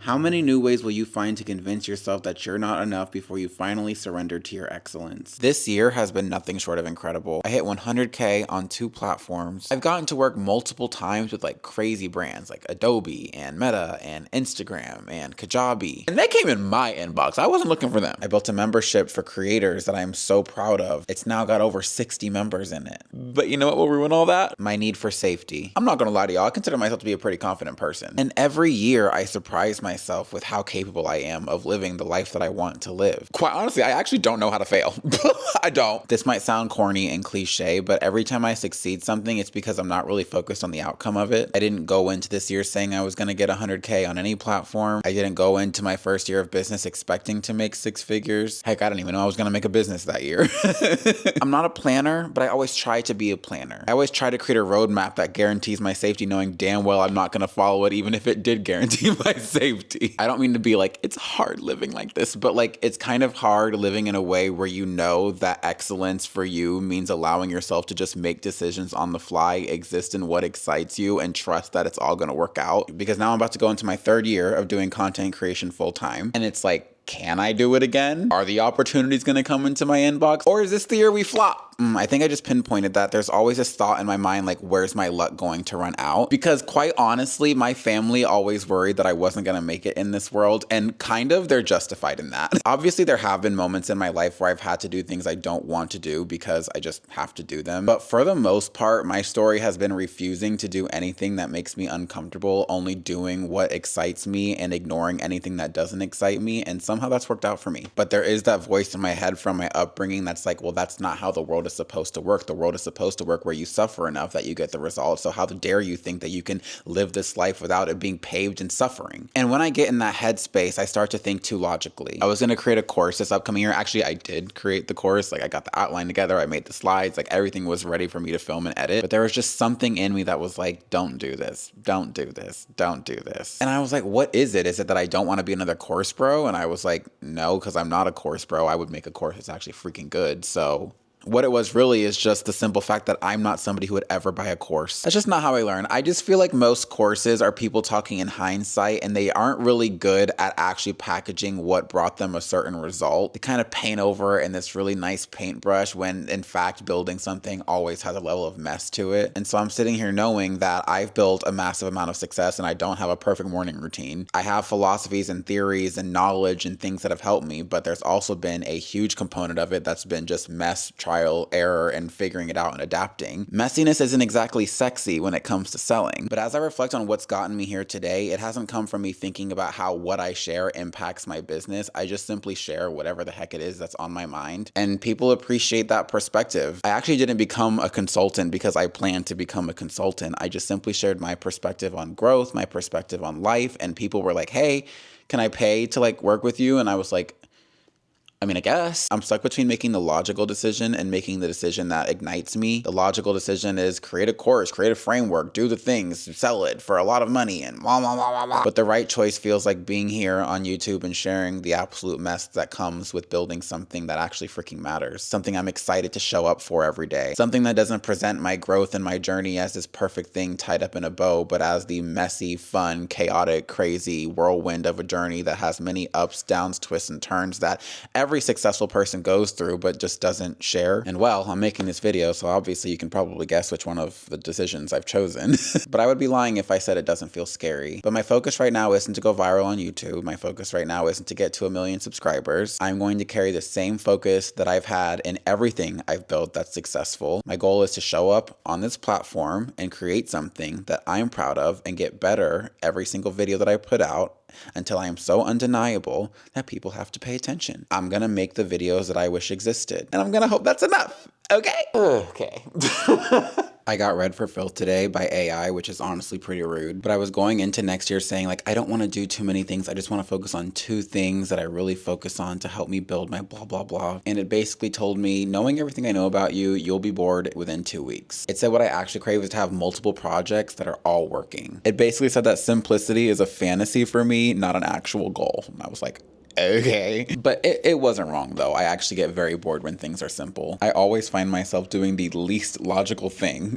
How many new ways will you find to convince yourself that you're not enough before you finally surrender to your excellence? This year has been nothing short of incredible. I hit 100K on 2 platforms. I've gotten to work multiple times with like crazy brands like Adobe and Meta and Instagram and Kajabi. And they came in my inbox. I wasn't looking for them. I built a membership for creators that I'm so proud of. It's now got over 60 members in it. But you know what will ruin all that? My need for safety. I'm not gonna lie to y'all, I consider myself to be a pretty confident person. And every year I surprise myself with how capable I am of living the life that I want to live. Quite honestly, I actually don't know how to fail. I don't. This might sound corny and cliche, but every time I succeed something, it's because I'm not really focused on the outcome of it. I didn't go into this year saying I was gonna get 100K on any platform. I didn't go into my first year of business expecting to make 6 figures. Heck, I didn't even know I was gonna make a business that year. I'm not a planner, but I always try to be a planner. I always try to create a roadmap that guarantees my safety, knowing damn well I'm not gonna follow it, even if it did guarantee my safety. I don't mean to be like, it's hard living like this, but like, it's kind of hard living in a way where you know that excellence for you means allowing yourself to just make decisions on the fly, exist in what excites you, and trust that it's all gonna work out. Because now I'm about to go into my 3rd year of doing content creation full time, and it's like, can I do it again? Are the opportunities gonna come into my inbox? Or is this the year we flop? I think I just pinpointed that. There's always this thought in my mind, like, where's my luck going to run out? Because quite honestly, my family always worried that I wasn't gonna make it in this world, and kind of they're justified in that. Obviously, there have been moments in my life where I've had to do things I don't want to do because I just have to do them. But for the most part, my story has been refusing to do anything that makes me uncomfortable, only doing what excites me and ignoring anything that doesn't excite me, and somehow that's worked out for me. But there is that voice in my head from my upbringing that's like, well, that's not how the world is supposed to work. The world is supposed to work where you suffer enough that you get the results. So how dare you think that you can live this life without it being paved in suffering? And when I get in that headspace, I start to think too logically. I was going to create a course this upcoming year. Actually, I did create the course. Like, I got the outline together. I made the slides. Like, everything was ready for me to film and edit. But there was just something in me that was like, don't do this. Don't do this. Don't do this. And I was like, what is it? Is it that I don't want to be another course bro? And I was like, no, because I'm not a course bro. I would make a course that's actually freaking good. So what it was really is just the simple fact that I'm not somebody who would ever buy a course. That's just not how I learn. I just feel like most courses are people talking in hindsight, and they aren't really good at actually packaging what brought them a certain result. They kind of paint over it in this really nice paintbrush when in fact building something always has a level of mess to it. And so I'm sitting here knowing that I've built a massive amount of success and I don't have a perfect morning routine. I have philosophies and theories and knowledge and things that have helped me, but there's also been a huge component of it that's been just mess, trial, error, and figuring it out and adapting. Messiness isn't exactly sexy when it comes to selling, but as I reflect on what's gotten me here today, it hasn't come from me thinking about how what I share impacts my business. I just simply share whatever the heck it is that's on my mind, and people appreciate that perspective. I actually didn't become a consultant because I planned to become a consultant. I just simply shared my perspective on growth, my perspective on life, and people were like, hey, can I pay to like work with you? And I was like, I mean, I guess. I'm stuck between making the logical decision and making the decision that ignites me. The logical decision is create a course, create a framework, do the things, sell it for a lot of money, and blah, blah, blah, blah, blah. But the right choice feels like being here on YouTube and sharing the absolute mess that comes with building something that actually freaking matters. Something I'm excited to show up for every day. Something that doesn't present my growth and my journey as this perfect thing tied up in a bow, but as the messy, fun, chaotic, crazy whirlwind of a journey that has many ups, downs, twists, and turns that every successful person goes through but just doesn't share. And well, I'm making this video, so obviously you can probably guess which one of the decisions I've chosen. But I would be lying if I said it doesn't feel scary. But my focus right now isn't to go viral on YouTube. My focus right now isn't to get to 1 million subscribers. I'm going to carry the same focus that I've had in everything I've built that's successful. My goal is to show up on this platform and create something that I'm proud of and get better every single video that I put out until I am so undeniable that people have to pay attention. I'm gonna make the videos that I wish existed, and I'm gonna hope that's enough. Okay? Okay. I got read for filth today by AI, which is honestly pretty rude. But I was going into next year saying, like, I don't want to do too many things. I just want to focus on 2 things that I really focus on to help me build my blah, blah, blah. And it basically told me, knowing everything I know about you, you'll be bored within 2 weeks. It said what I actually crave is to have multiple projects that are all working. It basically said that simplicity is a fantasy for me, not an actual goal. And I was like, okay. But it wasn't wrong though. I actually get very bored when things are simple. I always find myself doing the least logical thing.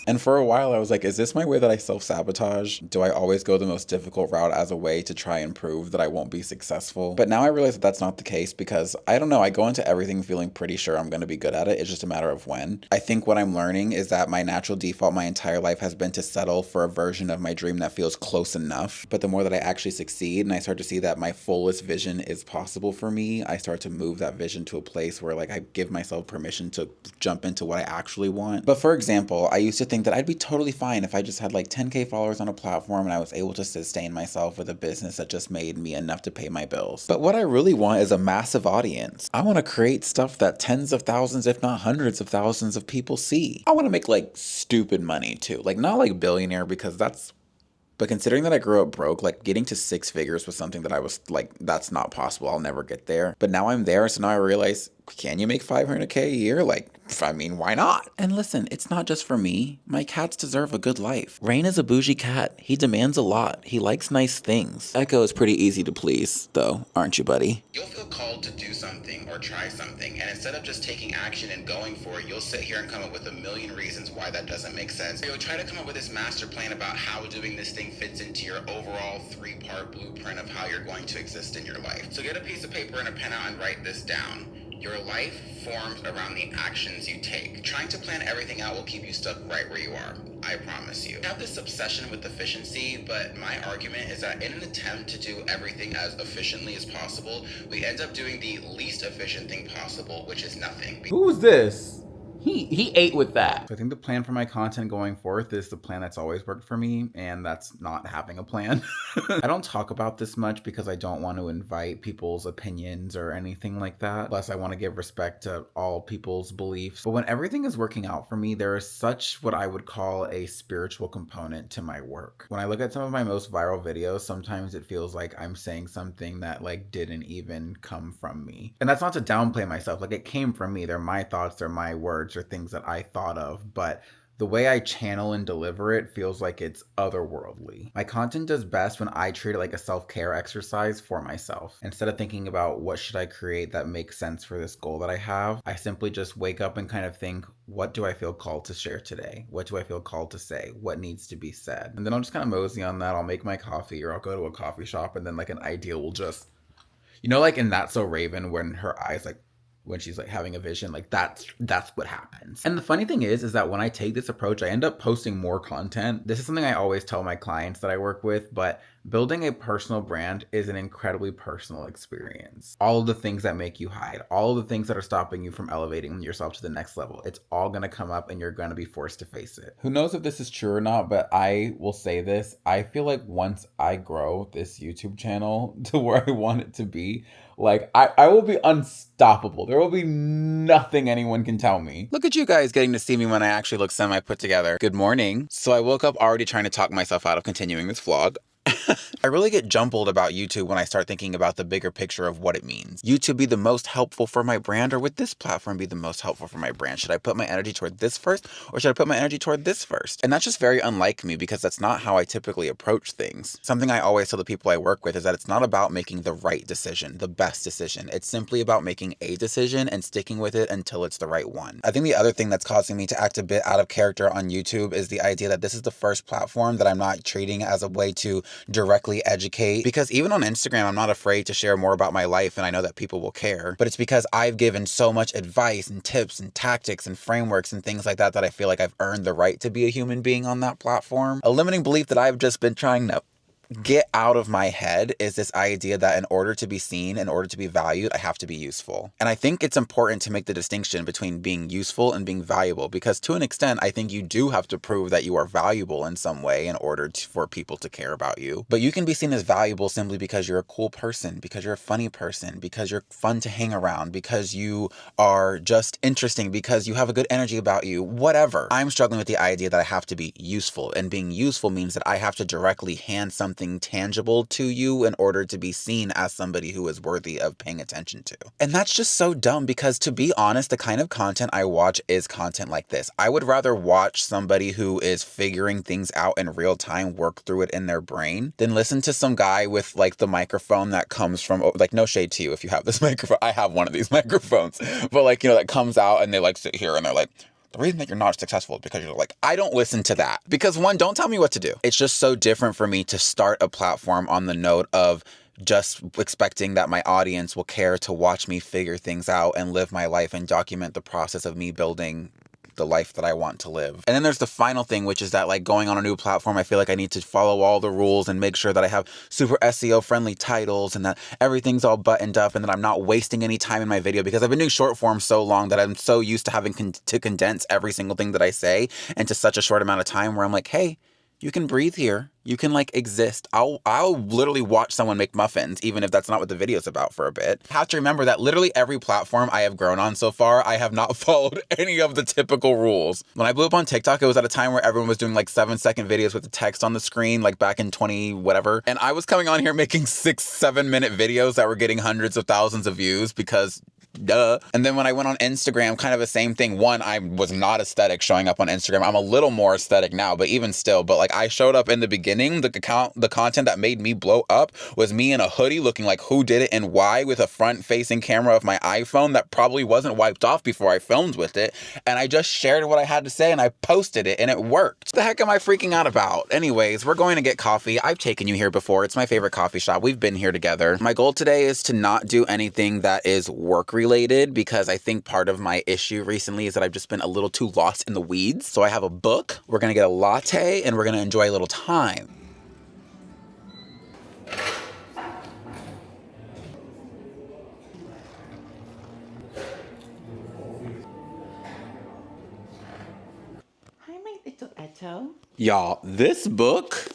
And for a while I was like, is this my way that I self-sabotage? Do I always go the most difficult route as a way to try and prove that I won't be successful? But now I realize that that's not the case, because I don't know, I go into everything feeling pretty sure I'm going to be good at it. It's just a matter of when. I think what I'm learning is that my natural default my entire life has been to settle for a version of my dream that feels close enough. But the more that I actually succeed and I start to see that my fullest vision is possible for me, I start to move that vision to a place where like I give myself permission to jump into what I actually want. But for example, I used to think that I'd be totally fine if I just had like 10K followers on a platform and I was able to sustain myself with a business that just made me enough to pay my bills. But what I really want is a massive audience. I want to create stuff that tens of thousands, if not hundreds of thousands of people see. I want to make like stupid money too. Like not like billionaire, because but considering that I grew up broke, like getting to 6 figures was something that I was like, that's not possible. I'll never get there. But now I'm there. So now I realize, can you make 500K a year? Like, I mean, why not? And listen, it's not just for me. My cats deserve a good life. Rain is a bougie cat. He demands a lot. He likes nice things. Echo is pretty easy to please, though, aren't you, buddy? You'll feel called to do something or try something, and instead of just taking action and going for it, you'll sit here and come up with a million reasons why that doesn't make sense. You'll try to come up with this master plan about how doing this thing fits into your overall 3-part blueprint of how you're going to exist in your life. So get a piece of paper and a pen out and write this down. Your life forms around the actions you take. Trying to plan everything out will keep you stuck right where you are. I promise you. I have this obsession with efficiency, but my argument is that in an attempt to do everything as efficiently as possible, we end up doing the least efficient thing possible, which is nothing. Who's this? He ate with that. So I think the plan for my content going forth is the plan that's always worked for me, and that's not having a plan. I don't talk about this much because I don't want to invite people's opinions or anything like that. Plus, I want to give respect to all people's beliefs. But when everything is working out for me, there is such what I would call a spiritual component to my work. When I look at some of my most viral videos, sometimes it feels like I'm saying something that like didn't even come from me. And that's not to downplay myself. Like, it came from me. They're my thoughts, they're my words, or things that I thought of, but the way I channel and deliver it feels like it's otherworldly. My content does best when I treat it like a self-care exercise for myself. Instead of thinking about what should I create that makes sense for this goal that I have, I simply just wake up and kind of think, what do I feel called to share today? What do I feel called to say? What needs to be said? And then I'll just kind of mosey on that. I'll make my coffee, or I'll go to a coffee shop, and then like an idea will just, you know, like in That's So Raven, when her eyes like, when she's like having a vision, like that's what happens. And the funny thing is that when I take this approach, I end up posting more content. This is something I always tell my clients that I work with, but building a personal brand is an incredibly personal experience. All of the things that make you hide, all of the things that are stopping you from elevating yourself to the next level, it's all gonna come up and you're gonna be forced to face it. Who knows if this is true or not, but I will say this. I feel like once I grow this YouTube channel to where I want it to be, like, I will be unstoppable. There will be nothing anyone can tell me. Look at you guys getting to see me when I actually look semi-put together. Good morning. So I woke up already trying to talk myself out of continuing this vlog. I really get jumbled about YouTube when I start thinking about the bigger picture of what it means. YouTube be the most helpful for my brand, or would this platform be the most helpful for my brand? Should I put my energy toward this first, or should I put my energy toward this first? And that's just very unlike me, because that's not how I typically approach things. Something I always tell the people I work with is that it's not about making the right decision, the best decision. It's simply about making a decision and sticking with it until it's the right one. I think the other thing that's causing me to act a bit out of character on YouTube is the idea that this is the first platform that I'm not treating as a way to directly educate, because even on Instagram, I'm not afraid to share more about my life, and I know that people will care, but it's because I've given so much advice and tips and tactics and frameworks and things like that that I feel like I've earned the right to be a human being on that platform. A limiting belief that I've just been trying to get out of my head is this idea that in order to be seen, in order to be valued, I have to be useful. And I think it's important to make the distinction between being useful and being valuable, because to an extent, I think you do have to prove that you are valuable in some way in order for people to care about you. But you can be seen as valuable simply because you're a cool person, because you're a funny person, because you're fun to hang around, because you are just interesting, because you have a good energy about you, whatever. I'm struggling with the idea that I have to be useful, and being useful means that I have to directly hand something tangible to you in order to be seen as somebody who is worthy of paying attention to. And that's just so dumb, because to be honest, the kind of content I watch is content like this. I would rather watch somebody who is figuring things out in real time, work through it in their brain, than listen to some guy with like the microphone that comes from, like, no shade to you if you have this microphone. I have one of these microphones, but like, you know, that comes out and they like sit here and they're the reason that you're not successful is because you're like, I don't listen to that. Because one, don't tell me what to do. It's just so different for me to start a platform on the note of just expecting that my audience will care to watch me figure things out and live my life and document the process of me building the life that I want to live. And then there's the final thing, which is that like going on a new platform, I feel like I need to follow all the rules and make sure that I have super SEO friendly titles and that everything's all buttoned up and that I'm not wasting any time in my video, because I've been doing short form so long that I'm so used to having to condense every single thing that I say into such a short amount of time, where I'm like, hey, you can breathe here. You can like exist. I'll literally watch someone make muffins, even if that's not what the video's about, for a bit. I have to remember that literally every platform I have grown on so far, I have not followed any of the typical rules. When I blew up on TikTok, it was at a time where everyone was doing like 7-second videos with the text on the screen, like back in 20 whatever. And I was coming on here making 6-7 minute videos that were getting hundreds of thousands of views because duh. And then when I went on Instagram, kind of the same thing. One, I was not aesthetic showing up on Instagram. I'm a little more aesthetic now, but even still, but like I showed up in the beginning, the content that made me blow up was me in a hoodie looking like who did it and why, with a front facing camera of my iPhone that probably wasn't wiped off before I filmed with it. And I just shared what I had to say and I posted it and it worked. What the heck am I freaking out about? Anyways, we're going to get coffee. I've taken you here before. It's my favorite coffee shop. We've been here together. My goal today is to not do anything that is work related, because I think part of my issue recently is that I've just been a little too lost in the weeds. So I have a book, we're gonna get a latte, and we're gonna enjoy a little time. Hi, my little Eto. Y'all, this book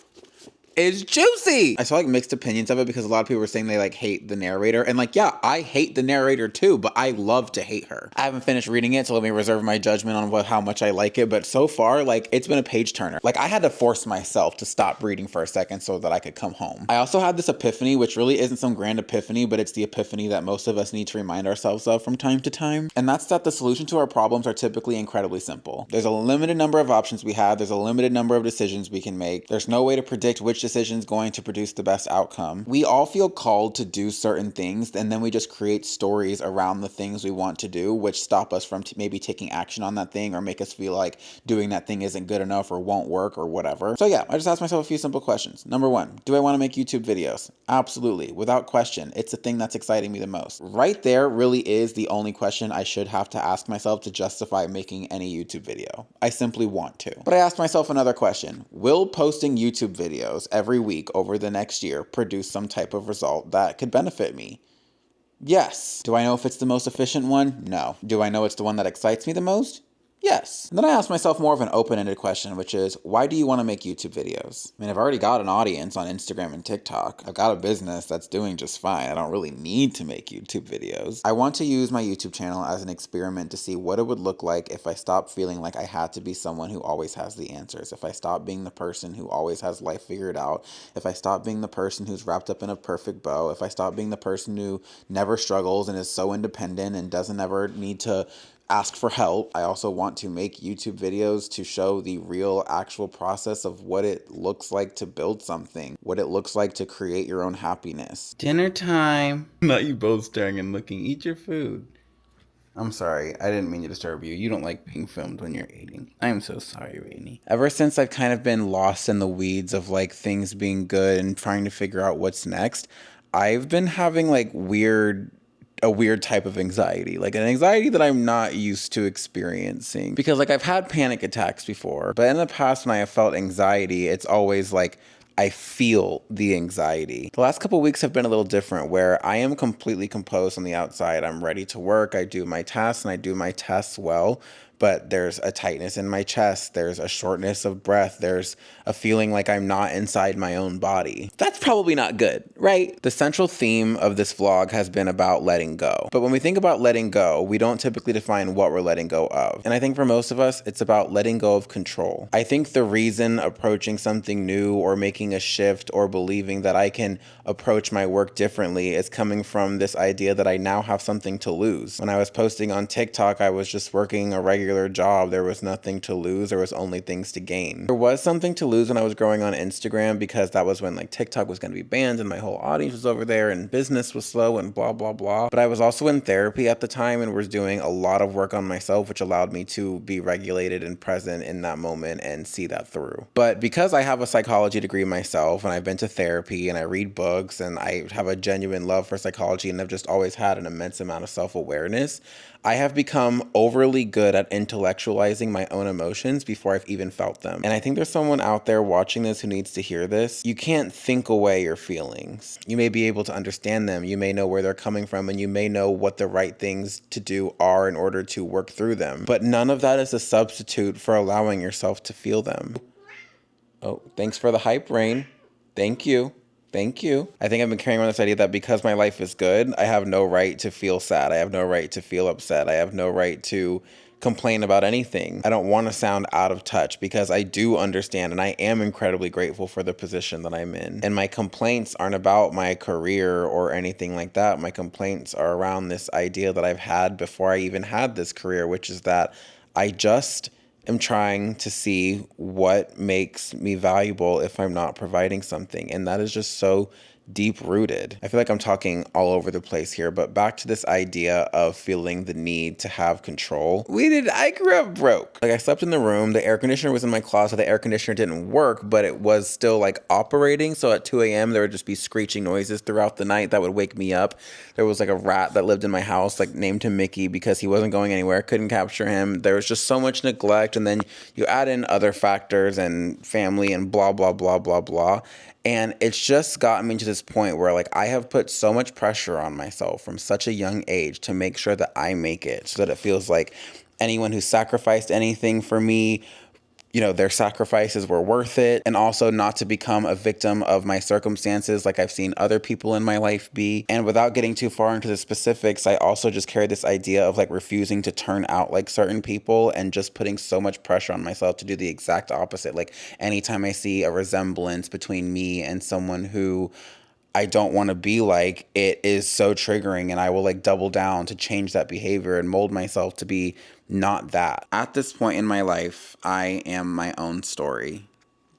is juicy. I saw like mixed opinions of it because a lot of people were saying they like hate the narrator, and like, yeah, I hate the narrator too, but I love to hate her. I haven't finished reading it, so let me reserve my judgment on how much I like it, but so far, like, it's been a page turner. Like, I had to force myself to stop reading for a second so that I could come home. I also had this epiphany, which really isn't some grand epiphany, but it's the epiphany that most of us need to remind ourselves of from time to time, and that's that the solution to our problems are typically incredibly simple. There's a limited number of options we have, there's a limited number of decisions we can make, there's no way to predict which decision is going to produce the best outcome. We all feel called to do certain things, and then we just create stories around the things we want to do, which stop us from maybe taking action on that thing or make us feel like doing that thing isn't good enough or won't work or whatever. So yeah, I just asked myself a few simple questions. Number one, do I want to make YouTube videos? Absolutely, without question. It's the thing that's exciting me the most. Right there really is the only question I should have to ask myself to justify making any YouTube video. I simply want to. But I asked myself another question. Will posting YouTube videos every week over the next year produce some type of result that could benefit me? Yes. Do I know if it's the most efficient one? No. Do I know it's the one that excites me the most? Yes. And then I asked myself more of an open-ended question, which is, why do you want to make YouTube videos? I mean, I've already got an audience on Instagram and TikTok. I've got a business that's doing just fine. I don't really need to make YouTube videos. I want to use my YouTube channel as an experiment to see what it would look like if I stopped feeling like I had to be someone who always has the answers. If I stopped being the person who always has life figured out. If I stopped being the person who's wrapped up in a perfect bow. If I stopped being the person who never struggles and is so independent and doesn't ever need to ask for help. I also want to make YouTube videos to show the real actual process of what it looks like to build something, what it looks like to create your own happiness. Dinner time. Not you both staring and looking. Eat your food. I'm sorry, I didn't mean to disturb you. You don't like being filmed when you're eating. I'm so sorry, Rainey. Ever since I've kind of been lost in the weeds of like things being good and trying to figure out what's next, I've been having like a weird type of anxiety, like an anxiety that I'm not used to experiencing. Because like I've had panic attacks before, but in the past when I have felt anxiety, it's always like I feel the anxiety. The last couple of weeks have been a little different, where I am completely composed on the outside. I'm ready to work. I do my tasks and I do my tests well, but there's a tightness in my chest. There's a shortness of breath. There's a feeling like I'm not inside my own body. That's probably not good, right? The central theme of this vlog has been about letting go. But when we think about letting go, we don't typically define what we're letting go of. And I think for most of us, it's about letting go of control. I think the reason approaching something new or making a shift or believing that I can approach my work differently is coming from this idea that I now have something to lose. When I was posting on TikTok, I was just working a regular regular job, there was nothing to lose. There was only things to gain. There was something to lose when I was growing on Instagram, because that was when like TikTok was going to be banned and my whole audience was over there and business was slow and blah, blah, blah. But I was also in therapy at the time and was doing a lot of work on myself, which allowed me to be regulated and present in that moment and see that through. But because I have a psychology degree myself and I've been to therapy and I read books and I have a genuine love for psychology and I've just always had an immense amount of self-awareness, I have become overly good at intellectualizing my own emotions before I've even felt them. And I think there's someone out there watching this who needs to hear this. You can't think away your feelings. You may be able to understand them. You may know where they're coming from, and you may know what the right things to do are in order to work through them. But none of that is a substitute for allowing yourself to feel them. Oh, thanks for the hype, Rain. Thank you. Thank you. I think I've been carrying around this idea that because my life is good, I have no right to feel sad. I have no right to feel upset. I have no right to complain about anything. I don't want to sound out of touch because I do understand and I am incredibly grateful for the position that I'm in. And my complaints aren't about my career or anything like that. My complaints are around this idea that I've had before I even had this career, which is that I just am trying to see what makes me valuable if I'm not providing something. And that is just so deep rooted. I feel like I'm talking all over the place here, but back to this idea of feeling the need to have control. I grew up broke. Like I slept in the room, the air conditioner was in my closet, the air conditioner didn't work, but it was still like operating. So at 2 a.m. there would just be screeching noises throughout the night that would wake me up. There was like a rat that lived in my house, like named him Mickey because he wasn't going anywhere. Couldn't capture him. There was just so much neglect. And then you add in other factors and family and blah, blah, blah, blah, blah. And it's just gotten me to this point where like I have put so much pressure on myself from such a young age to make sure that I make it, so that it feels like anyone who sacrificed anything for me, you know, their sacrifices were worth it. And also not to become a victim of my circumstances like I've seen other people in my life be. And without getting too far into the specifics, I also just carry this idea of like refusing to turn out like certain people and just putting so much pressure on myself to do the exact opposite. Like anytime I see a resemblance between me and someone who I don't want to be like, it is so triggering, and I will like double down to change that behavior and mold myself to be not that. At this point in my life, I am my own story.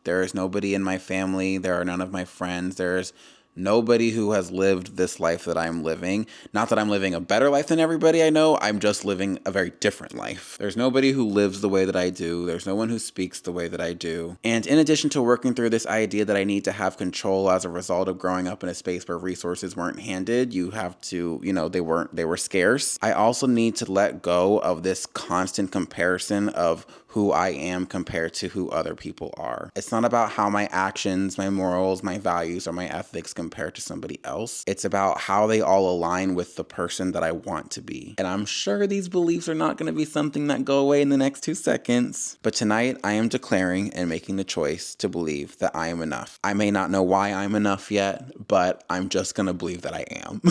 There is nobody in my family. There are none of my friends. There's nobody who has lived this life that I'm living. Not that I'm living a better life than everybody I know. I'm just living a very different life. There's nobody who lives the way that I do. There's no one who speaks the way that I do. And in addition to working through this idea that I need to have control as a result of growing up in a space where resources weren't handed, you have to, you know, they were scarce. I also need to let go of this constant comparison of who I am compared to who other people are. It's not about how my actions, my morals, my values, or my ethics compare to somebody else. It's about how they all align with the person that I want to be. And I'm sure these beliefs are not going to be something that go away in the next 2 seconds. But tonight, I am declaring and making the choice to believe that I am enough. I may not know why I'm enough yet, but I'm just going to believe that I am.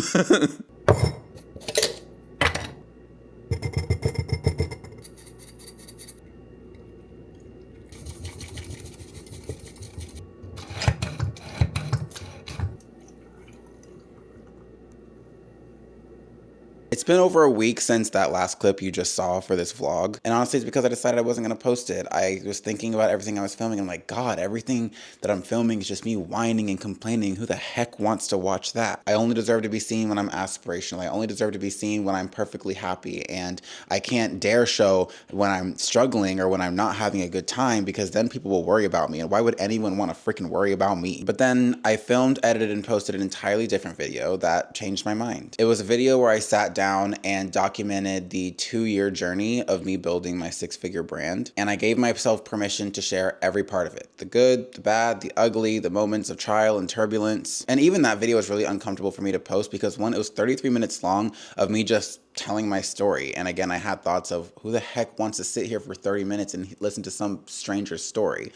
It's been over a week since that last clip you just saw for this vlog. And honestly, it's because I decided I wasn't going to post it. I was thinking about everything I was filming. I'm like, God, everything that I'm filming is just me whining and complaining. Who the heck wants to watch that? I only deserve to be seen when I'm aspirational. I only deserve to be seen when I'm perfectly happy. And I can't dare show when I'm struggling or when I'm not having a good time, because then people will worry about me. And why would anyone want to freaking worry about me? But then I filmed, edited, and posted an entirely different video that changed my mind. It was a video where I sat down and documented the 2-year journey of me building my 6-figure brand. And I gave myself permission to share every part of it. The good, the bad, the ugly, the moments of trial and turbulence. And even that video was really uncomfortable for me to post because, one, it was 33 minutes long of me just telling my story. And again, I had thoughts of who the heck wants to sit here for 30 minutes and listen to some stranger's story.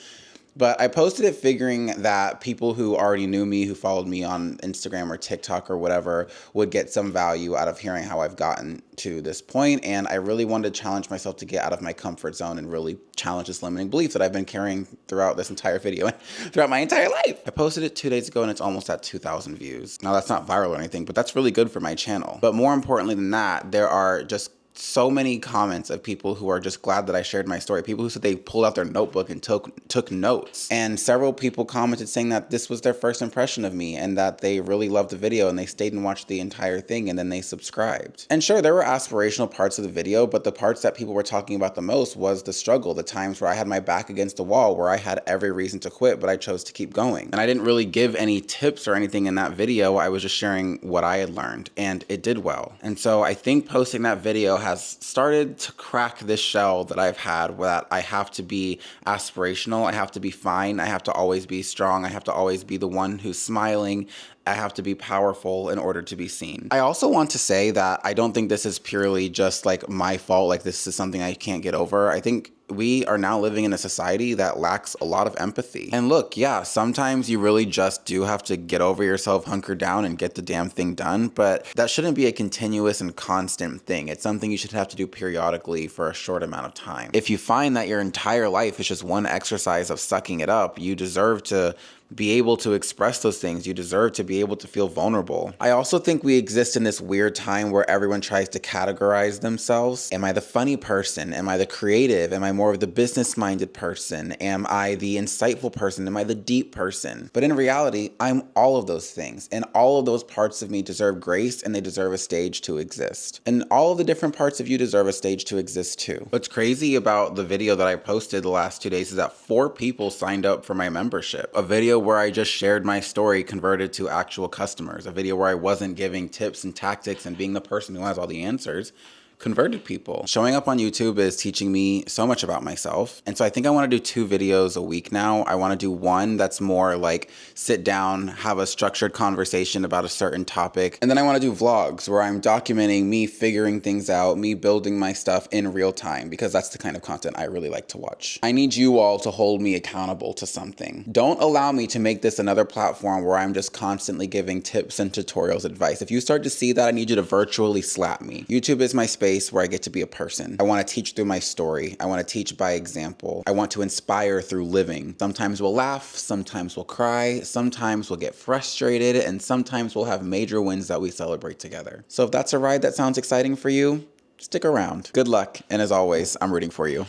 But I posted it figuring that people who already knew me, who followed me on Instagram or TikTok or whatever, would get some value out of hearing how I've gotten to this point. And I really wanted to challenge myself to get out of my comfort zone and really challenge this limiting belief that I've been carrying throughout this entire video and throughout my entire life. I posted it 2 days ago and it's almost at 2,000 views. Now that's not viral or anything, but that's really good for my channel. But more importantly than that, there are just so many comments of people who are just glad that I shared my story. People who said they pulled out their notebook and took notes. And several people commented saying that this was their first impression of me and that they really loved the video and they stayed and watched the entire thing and then they subscribed. And sure, there were aspirational parts of the video, but the parts that people were talking about the most was the struggle, the times where I had my back against the wall, where I had every reason to quit, but I chose to keep going. And I didn't really give any tips or anything in that video. I was just sharing what I had learned, and it did well. And so I think posting that video has started to crack this shell that I've had, where that I have to be aspirational, I have to be fine, I have to always be strong, I have to always be the one who's smiling, I have to be powerful in order to be seen. I also want to say that I don't think this is purely just like my fault, like this is something I can't get over. I think we are now living in a society that lacks a lot of empathy. And look, yeah, sometimes you really just do have to get over yourself, hunker down, and get the damn thing done, but that shouldn't be a continuous and constant thing. It's something you should have to do periodically for a short amount of time. If you find that your entire life is just one exercise of sucking it up, you deserve to be able to express those things. You deserve to be able to feel vulnerable. I also think we exist in this weird time where everyone tries to categorize themselves. Am I the funny person? Am I the creative? Am I more of the business-minded person? Am I the insightful person? Am I the deep person? But in reality, I'm all of those things. And all of those parts of me deserve grace and they deserve a stage to exist. And all of the different parts of you deserve a stage to exist too. What's crazy about the video that I posted the last 2 days is that 4 people signed up for my membership. A video where I just shared my story converted to actual customers. A video where I wasn't giving tips and tactics and being the person who has all the answers converted people. Showing up on YouTube is teaching me so much about myself. And so I think I want to do 2 videos a week now. I want to do one that's more like sit down, have a structured conversation about a certain topic. And then I want to do vlogs where I'm documenting me figuring things out, me building my stuff in real time, because that's the kind of content I really like to watch. I need you all to hold me accountable to something. Don't allow me to make this another platform where I'm just constantly giving tips and tutorials advice. If you start to see that, I need you to virtually slap me. YouTube is my space where I get to be a person. I want to teach through my story. I want to teach by example. I want to inspire through living. Sometimes we'll laugh, sometimes we'll cry, sometimes we'll get frustrated, and sometimes we'll have major wins that we celebrate together. So if that's a ride that sounds exciting for you, stick around. Good luck, and as always, I'm rooting for you.